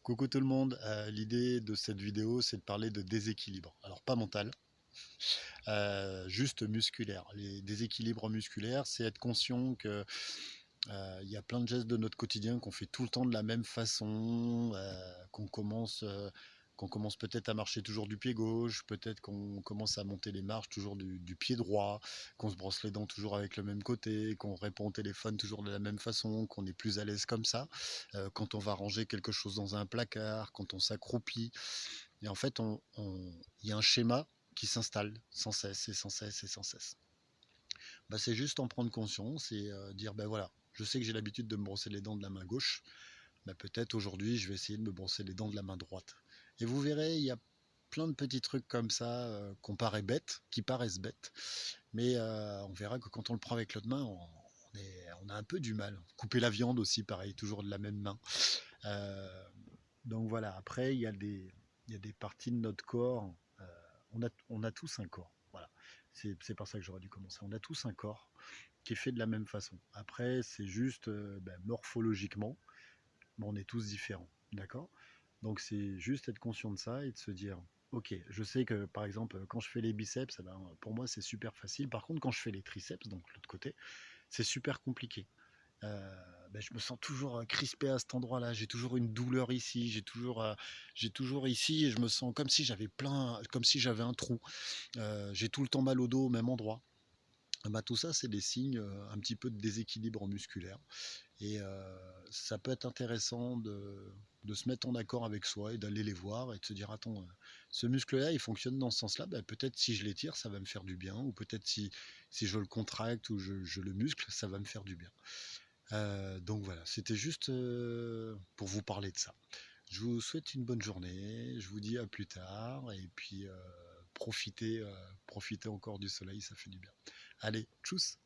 Coucou tout le monde, l'idée de cette vidéo c'est de parler de déséquilibre. Alors pas mental, juste musculaire. Les déséquilibres musculaires, c'est être conscient que il y a plein de gestes de notre quotidien qu'on fait tout le temps de la même façon, qu'on commence peut-être à marcher toujours du pied gauche, peut-être qu'on commence à monter les marches toujours du pied droit, qu'on se brosse les dents toujours avec le même côté, qu'on répond au téléphone toujours de la même façon, qu'on est plus à l'aise comme ça, quand on va ranger quelque chose dans un placard, quand on s'accroupit. Et en fait, il y a un schéma qui s'installe sans cesse et sans cesse et sans cesse. Bah, c'est juste en prendre conscience et dire, ben voilà, je sais que j'ai l'habitude de me brosser les dents de la main gauche, bah, peut-être aujourd'hui je vais essayer de me brosser les dents de la main droite. Et vous verrez, il y a plein de petits trucs comme ça qui paraissent bêtes, mais on verra que quand on le prend avec l'autre main, on a un peu du mal. Couper la viande aussi, pareil, toujours de la même main. Euh, donc voilà, après, il y a des parties de notre corps. On a tous un corps. Voilà. C'est par ça que j'aurais dû commencer. On a tous un corps qui est fait de la même façon. Après, c'est juste morphologiquement, mais on est tous différents. D'accord. Donc c'est juste être conscient de ça et de se dire, ok, je sais que par exemple, quand je fais les biceps, eh ben, pour moi c'est super facile. Par contre, quand je fais les triceps, donc l'autre côté, c'est super compliqué. Je me sens toujours crispé à cet endroit-là, j'ai toujours une douleur ici, j'ai toujours ici et je me sens comme si comme si j'avais un trou. J'ai tout le temps mal au dos au même endroit. Bah, tout ça, c'est des signes un petit peu de déséquilibre musculaire. Et ça peut être intéressant de se mettre en accord avec soi et d'aller les voir et de se dire, attends, ce muscle-là, il fonctionne dans ce sens-là, bah, peut-être si je l'étire, ça va me faire du bien, ou peut-être si je le contracte ou je le muscle, ça va me faire du bien. Donc voilà, c'était juste pour vous parler de ça. Je vous souhaite une bonne journée, je vous dis à plus tard, et puis profitez encore du soleil, ça fait du bien. Allez, tchuss!